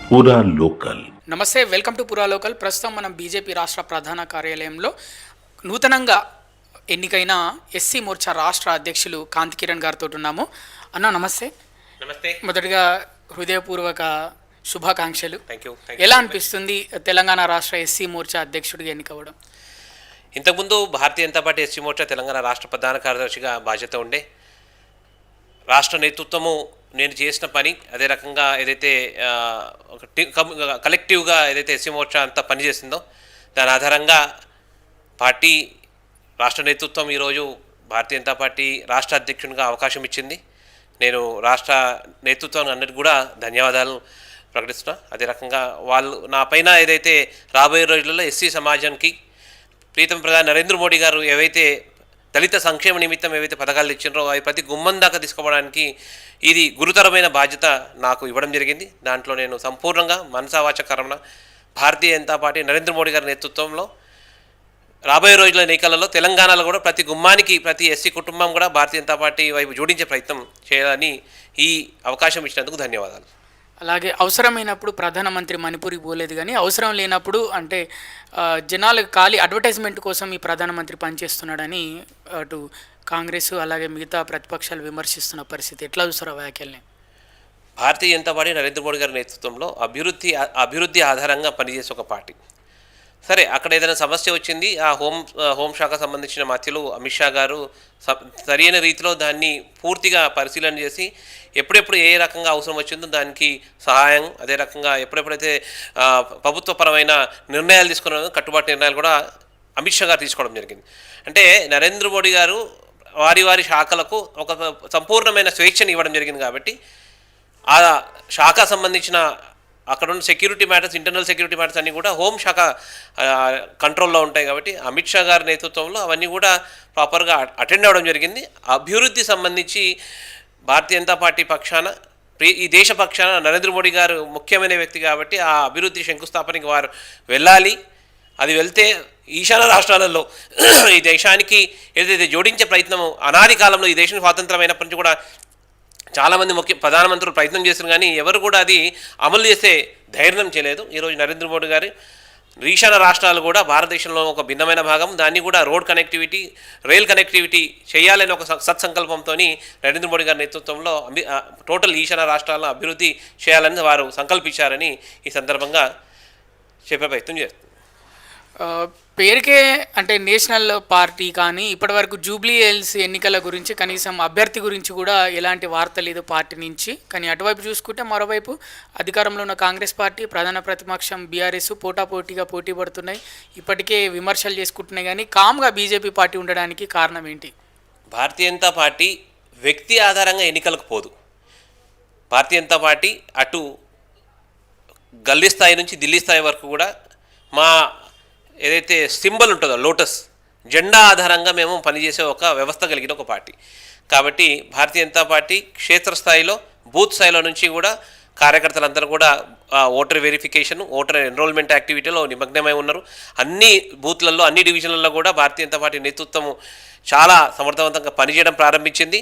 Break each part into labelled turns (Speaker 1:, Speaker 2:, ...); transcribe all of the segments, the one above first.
Speaker 1: పూరా లోకల్.
Speaker 2: నమస్తే, welcome to పురా లోకల్. ప్రస్తుతం మనం బీజేపీ రాష్ట్ర ప్రధాన కార్యాలయంలో నూతనంగా ఎన్నికైన ఎస్సీ మోర్చా రాష్ట్ర అధ్యక్షులు కాంతి కిరణ్ గారితో ఉన్నాము. అన్న నమస్తే.
Speaker 3: నమస్తే.
Speaker 2: మొదటిగా హృదయపూర్వక శుభాకాంక్షలు.
Speaker 3: Thank you.
Speaker 2: ఎలా అనిపిస్తుంది తెలంగాణ రాష్ట్ర ఎస్సీ మోర్చా అధ్యక్షుడిగా ఎన్నికవ్వడం?
Speaker 3: ఇంతకుముందు భారతీయ జనతా పార్టీ ఎస్సీ మోర్చా తెలంగాణ రాష్ట్ర ప్రధాన కార్యదర్శిగా బాధ్యత ఉండే రాష్ట్ర నేతృత్వము నేను చేసిన పని అదే రకంగా ఏదైతే కలెక్టివ్గా ఏదైతే ఎస్సీ మోర్చా అంతా పనిచేసిందో దాని ఆధారంగా పార్టీ రాష్ట్ర నేతృత్వం ఈరోజు భారతీయ జనతా పార్టీ రాష్ట్ర అధ్యక్షునిగా అవకాశం ఇచ్చింది. నేను రాష్ట్ర నేతృత్వాన్ని అందరికీ కూడా ధన్యవాదాలు ప్రకటిస్తున్నా. అదే రకంగా వాళ్ళు నా పైన ఏదైతే రాబోయే రోజులలో ఎస్సీ సమాజానికి ప్రీతం ప్రధాని నరేంద్ర మోడీ గారు ఏవైతే దళిత సంక్షేమ నిమిత్తం ఏవైతే పథకాలు ఇచ్చినారో అవి ప్రతి గుమ్మం దాకా తీసుకోవడానికి ఇది గురుతరమైన బాధ్యత నాకు ఇవ్వడం జరిగింది. దాంట్లో నేను సంపూర్ణంగా మనసావాచ కర్మణ భారతీయ జనతా పార్టీ నరేంద్ర మోడీ గారి నేతృత్వంలో రాబోయే రోజుల ఎన్నికలలో తెలంగాణలో కూడా ప్రతి గుమ్మానికి ప్రతి ఎస్సీ కుటుంబం కూడా భారతీయ జనతా పార్టీ వైపు జోడించే ప్రయత్నం చేయాలని ఈ అవకాశం ఇచ్చినందుకు ధన్యవాదాలు.
Speaker 2: అలాగే అవసరమైనప్పుడు ప్రధానమంత్రి మణిపూర్కి పోలేదు, కానీ అవసరం లేనప్పుడు అంటే జనాలకు ఖాళీ అడ్వర్టైజ్మెంట్ కోసం ఈ ప్రధానమంత్రి పనిచేస్తున్నాడని అటు కాంగ్రెస్ అలాగే మిగతా ప్రతిపక్షాలు విమర్శిస్తున్న పరిస్థితి. ఎట్లా చూస్తారు ఆ వ్యాఖ్యల్ని?
Speaker 3: భారతీయ జనతా పార్టీ నరేంద్ర మోడీ గారి నేతృత్వంలో అభివృద్ధి ఆధారంగా పనిచేసే ఒక పార్టీ. సరే, అక్కడ ఏదైనా సమస్య వచ్చింది, ఆ హోంశాఖ సంబంధించిన మంత్రులు అమిత్ షా గారు సరైన రీతిలో దాన్ని పూర్తిగా పరిశీలన చేసి ఎప్పుడెప్పుడు ఏ రకంగా అవసరం వచ్చిందో దానికి సహాయం, అదే రకంగా ఎప్పుడెప్పుడైతే ప్రభుత్వపరమైన నిర్ణయాలు తీసుకున్నారో కట్టుబాటు నిర్ణయాలు కూడా అమిత్ షా గారు తీసుకోవడం జరిగింది. అంటే నరేంద్ర మోడీ గారు వారి శాఖలకు ఒక సంపూర్ణమైన స్వేచ్ఛను ఇవ్వడం జరిగింది. కాబట్టి ఆ శాఖ సంబంధించిన అక్కడ ఉన్న security matters, internal security matters అన్నీ కూడా హోంశాఖ కంట్రోల్లో ఉంటాయి. కాబట్టి అమిత్ షా గారి నేతృత్వంలో అవన్నీ కూడా ప్రాపర్గా అటెండ్ అవ్వడం జరిగింది. అభివృద్ధి సంబంధించి భారతీయ జనతా పార్టీ పక్షాన ఈ దేశ పక్షాన నరేంద్ర మోడీ గారు ముఖ్యమైన వ్యక్తి కాబట్టి ఆ అభివృద్ధి శంకుస్థాపనకి వారు వెళ్ళాలి. అది వెళ్తే ఈశాన్య రాష్ట్రాలలో ఈ దేశానికి ఏదైతే జోడించే ప్రయత్నము అనాది కాలంలో ఈ దేశం స్వాతంత్రమైనప్పటి నుంచి కూడా చాలామంది ప్రధానమంత్రులు ప్రయత్నం చేస్తున్నారు, కానీ ఎవరు కూడా అది అమలు చేసే ధైర్యం చేయలేదు. ఈరోజు నరేంద్ర మోడీ గారి ఈశాన్య రాష్ట్రాలు కూడా భారతదేశంలో ఒక భిన్నమైన భాగం, దాన్ని కూడా రోడ్ కనెక్టివిటీ, రైల్ కనెక్టివిటీ చేయాలని ఒక సత్సంకల్పంతో నరేంద్ర మోడీ గారి నేతృత్వంలో టోటల్ ఈశాన్య రాష్ట్రాలను అభివృద్ధి చేయాలని వారు సంకల్పించారని ఈ సందర్భంగా చెప్పే ప్రయత్నం చేస్తారు.
Speaker 2: పేరుకే అంటే నేషనల్ పార్టీ, కానీ ఇప్పటివరకు జూబ్లీ హిల్స్ ఎన్నికల గురించి కనీసం అభ్యర్థి గురించి కూడా ఎలాంటి వార్త లేదు పార్టీ నుంచి. కానీ అటువైపు చూసుకుంటే మరోవైపు అధికారంలో ఉన్న కాంగ్రెస్ పార్టీ, ప్రధాన ప్రతిపక్షం బీఆర్ఎస్ పోటాపోటీగా పోటీ పడుతున్నాయి. ఇప్పటికే విమర్శలు చేసుకుంటున్నాయి, కానీ కామ్గా బీజేపీ పార్టీ ఉండడానికి కారణం ఏంటి?
Speaker 3: భారతీయ జనతా పార్టీ వ్యక్తి ఆధారంగా ఎన్నికలకు పోదు. భారతీయ జనతా పార్టీ అటు గల్లీ స్థాయి నుంచి ఢిల్లీ స్థాయి వరకు కూడా మా ఏదైతే సింబల్ ఉంటుందో లోటస్ జెండా ఆధారంగా మేము పనిచేసే ఒక వ్యవస్థ కలిగిన ఒక పార్టీ. కాబట్టి భారతీయ జనతా పార్టీ క్షేత్రస్థాయిలో బూత్ స్థాయిలో నుంచి కూడా కార్యకర్తలందరూ కూడా ఓటర్ వెరిఫికేషన్, ఓటర్ ఎన్రోల్మెంట్ యాక్టివిటీలో నిమగ్నమై ఉన్నారు. అన్ని బూత్లలో, అన్ని డివిజన్లలో కూడా భారతీయ జనతా పార్టీ నేతృత్వము చాలా సమర్థవంతంగా పనిచేయడం ప్రారంభించింది.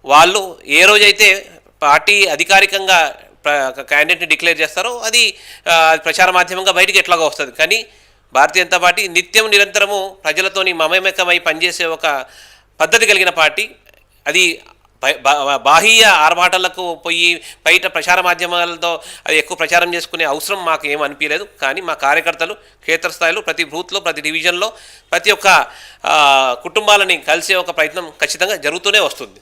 Speaker 3: వాళ్ళు ఏ రోజైతే పార్టీ అధికారికంగా క్యాండిడేట్ని డిక్లేర్ చేస్తారో అది ప్రచార మాధ్యమంగా బయటికి ఎట్లాగా వస్తుంది. కానీ భారతీయ జనతా పార్టీ నిత్యం నిరంతరము ప్రజలతోని మమేకమై పనిచేసే ఒక పద్ధతి కలిగిన పార్టీ. అది బాహ్య ఆర్భాటాలకు పోయి బయట ప్రచార మాధ్యమాలతో అది ఎక్కువ ప్రచారం చేసుకునే అవసరం మాకు ఏం అనిపించలేదు. కానీ మా కార్యకర్తలు క్షేత్రస్థాయిలో ప్రతి బూత్లో, ప్రతి డివిజన్లో ప్రతి ఒక్క కుటుంబాలని కలిసే ఒక ప్రయత్నం ఖచ్చితంగా జరుగుతూనే వస్తుంది.